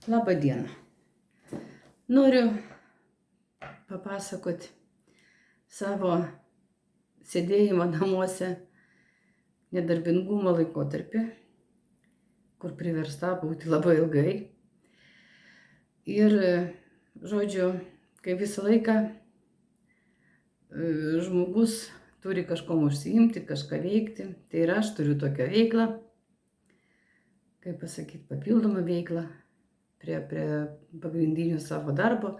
Labą dieną. Noriu papasakoti savo sėdėjimo namuose nedarbingumo laikotarpį, kur priversta būti labai ilgai. Ir, žodžiu, kai visą laiką žmogus turi kažkom užsiimti, kažką veikti, tai ir aš turiu tokią veiklą, kaip pasakyti, papildomą veiklą prie pagrindinio savo darbo.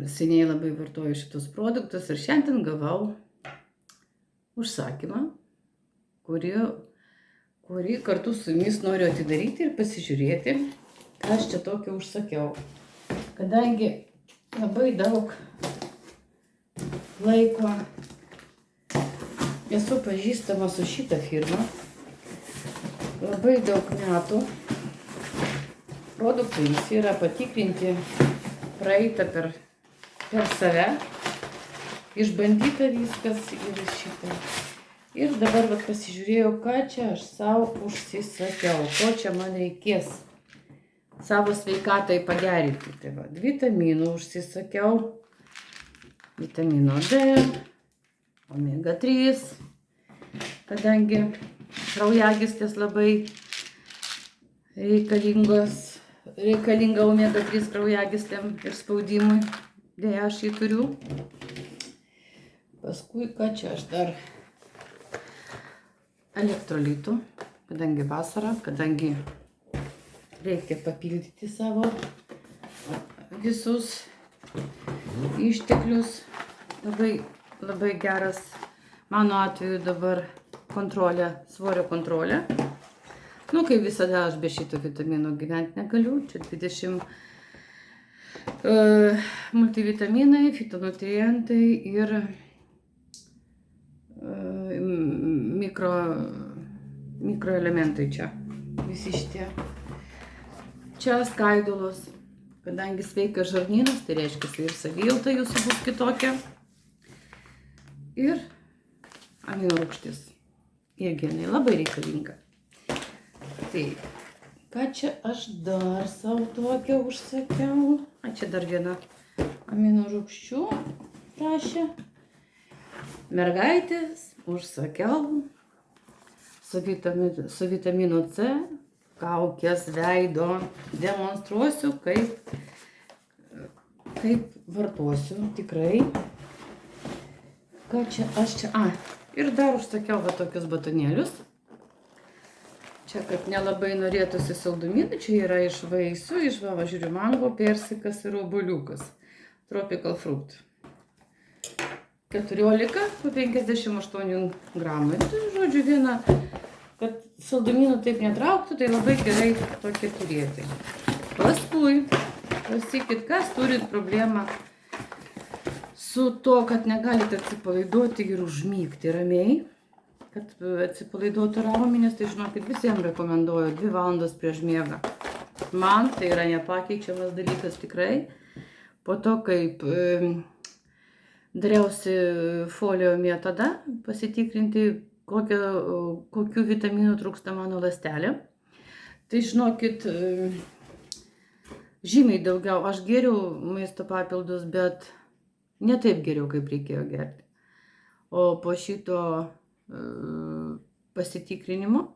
Seniai labai vartoju šitus produktus ir šiandien gavau užsakymą, kurį kartu su jumis noriu atidaryti ir pasižiūrėti, ką aš čia tokio užsakiau. Kadangi labai daug laiko esu pažįstama su šitą firmą, labai daug metų produktai visi yra patikrinti, praeita per save, išbandyta viskas ir šitą. Ir dabar pasižiūrėjau, ką čia aš savo užsisakiau, ko čia man reikės savo sveikatai pagerinti. Tai va, vitaminų užsisakiau, vitamino D, omega 3, kadangi kraujagyslės labai reikalinga omega 3 kraujagyslėm ir spaudimui. Deja, aš jį turiu. Paskui, ką čia aš dar? Elektrolitų, kadangi vasara, kadangi reikia papildyti savo visus išteklius. Labai geras, mano atveju dabar kontrolė, svorio kontrolė. Kaip visada, aš be šito vitamino gyventi negaliu. Čia 20 multivitaminai, fitonutrientai ir mikroelementai čia. Visi šitie. Čia skaidulos. Kadangi sveikas žarnynas, tai reiškia ir savijauta jūsų bus kitokia. Ir aminorūgštis. Irgi jinai labai reikalinga. Tai, ką čia aš dar savo tokią užsakiau? Čia dar viena aminorūgščių prašė. Mergaitės užsakiau su vitaminu C, kaukės veido. Demonstruosiu, kaip vartosiu tikrai. Ką čia aš čia? Ir dar užsakiau va tokius batonėlius. Čia, kad nelabai norėtųsi saldumynų, čia yra iš vaisių, žiūriu, mango, persikas ir obuoliukas. Tropical fruit. 14 po 58 gramų. Tai, žodžiu, viena, kad saldumynų taip netrauktų, tai labai gerai tokia turėti. Paskui, pasakykit, kas turit problemą su to, kad negalite atsipalaiduoti ir užmygti ramiai. Kad atsipalaiduotų raumenys, tai žinokit, visiems rekomenduoju 2 valandas prieš miegą. Man tai yra nepakeičiamas dalykas tikrai. Po to, kaip dariausi folio metodą, pasitikrinti, kokių vitaminų trūksta mano ląstelė. Tai žinokit, žymiai daugiau. Aš geriau maisto papildus, bet ne taip geriau, kaip reikėjo gerti. O po šito pasitikrinimo,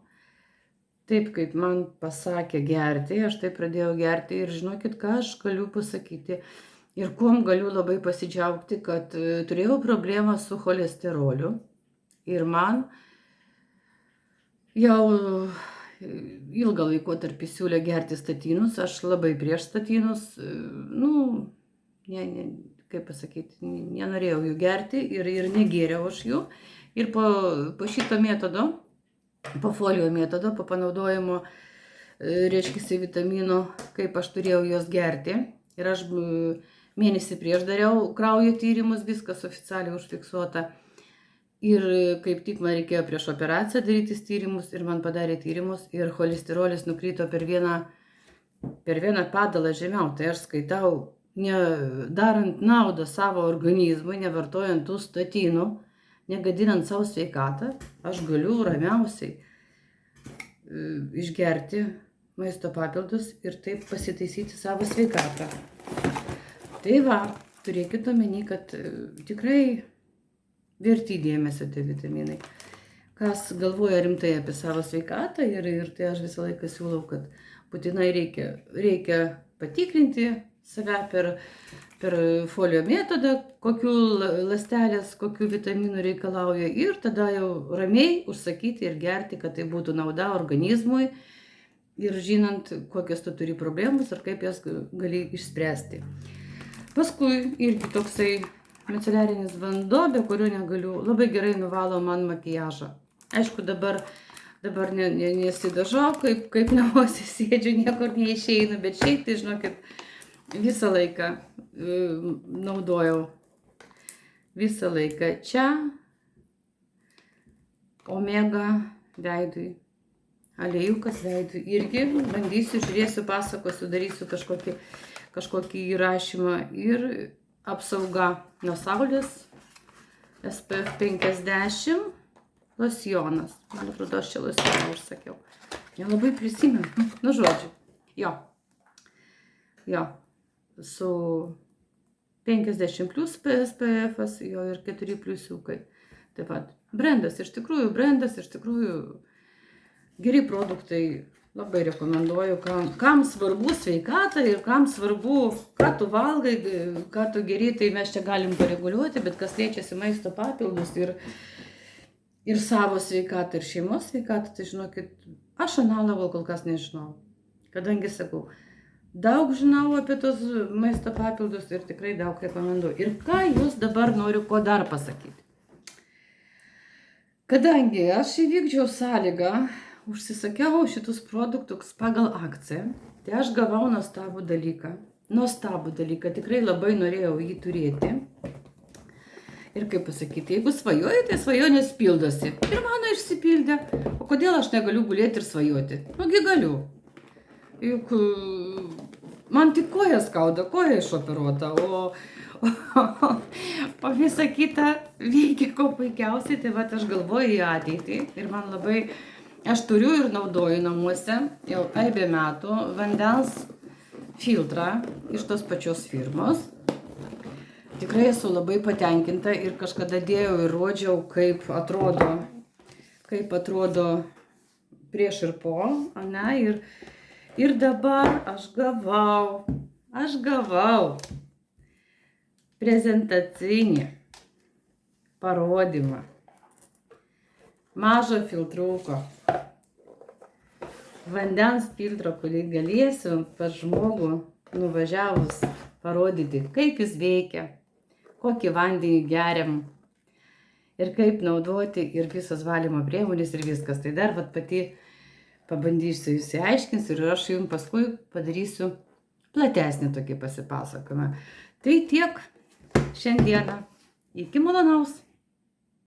taip kaip man pasakė gerti, aš taip pradėjau gerti ir žinokit, ką aš galiu pasakyti ir kuom galiu labai pasidžiaugti, kad turėjau problemą su cholesteroliu ir man jau ilgą laikotarpį siūlė gerti statinus. Aš labai prieš statinus, kaip pasakyti, nenorėjau jų gerti ir negėriau aš jų. Ir po šito metodo, po folio metodo, po panaudojimo, reiškia, vitaminų, kaip aš turėjau juos gerti. Ir aš mėnesį prieš dariau kraujo tyrimus, viskas oficialiai užfiksuota. Ir kaip tik man reikėjo prieš operaciją darytis tyrimus ir man padarė tyrimus ir cholesterolis nukrito per vieną padalą žemiau. Tai aš skaitau, darant naudą savo organizmui, nevartojant tų statinų, negadinant savo sveikatą, aš galiu ramiausiai išgerti maisto papildus ir taip pasitaisyti savo sveikatą. Tai va, turėkit omeny, kad tikrai verti dėmesio tie vitaminai. Kas galvoja rimtai apie savo sveikatą ir tai aš visą laiką siūlau, kad būtinai reikia patikrinti save per folio metodą, kokių ląstelės, kokių vitaminų reikalauja ir tada jau ramiai užsakyti ir gerti, kad tai būtų nauda organizmui ir žinant, kokias tu turi problemas ir kaip jas gali išspręsti. Paskui irgi toksai miceliarinis vanduo, be kurio negaliu, labai gerai nuvalo man makiažą. Aišku, dabar nesidažau, kaip namuose sėdžiu, niekur neišeinu, bet šiaip tai, žinokit, visą laiką naudojau. Visą laiką čia omega veidui, aliejukas veidui. Irgi bandysiu, žiūrėsiu, pasakosiu, darysiu kažkokį įrašymą ir apsauga nuo saulės, SPF 50, losjonas. Man atrodo, aš čia losjoną užsakiau. Nelabai prisimenu. Nu, žodžiu. Jo. Su 50 plus SPF, jo ir 4 pliusiukai. Taip pat. Brendas, iš tikrųjų geri produktai. Labai rekomenduoju, kam svarbu sveikata ir kam svarbu, ką tu valgai, ką tu geri, tai mes čia galim pareguliuoti, bet kas liečiasi maisto papildus ir savo sveikatą, ir šeimos sveikatą, tai žinokit, aš analogo kol kas nežinau. Kadangi sakau, daug žinau apie tos maisto papildus ir tikrai daug rekomenduoju. Ir ką jūs dabar noriu ko dar pasakyti. Kadangi aš įvykdžiau sąlygą, užsisakiau šitus produktus pagal akciją, tai aš gavau nuostabų dalyką, tikrai labai norėjau jį turėti. Ir kaip pasakyti, jeigu svajoji, tai svajonės pildosi. Ir mano išsipildė. O kodėl aš negaliu gulėti ir svajoti? Nugi galiu. Juk man tik koja skauda, koja išoperuota, o visa kita veikia ko puikiausiai, tai va aš galvoju į ateitį ir man labai... Aš turiu ir naudoju namuose jau aibę metų vandens filtrą iš tos pačios firmos. Tikrai esu labai patenkinta ir kažkada dėjau ir rodžiau, kaip atrodo prieš ir po, ane, ir dabar aš gavau prezentacinį parodymą mažo filtruko. Vandens filtro, kurį galėsiu pas žmogų nuvažiavus parodyti, kaip jis veikia, kokį vandenį geriam ir kaip naudoti ir visas valymo priemonės ir viskas. Tai dar pati pabandysiu išsiaiškinsiu ir aš jums paskui padarysiu platesnį tokį pasipasakojimą. Tai tiek šiandieną. Iki malonaus.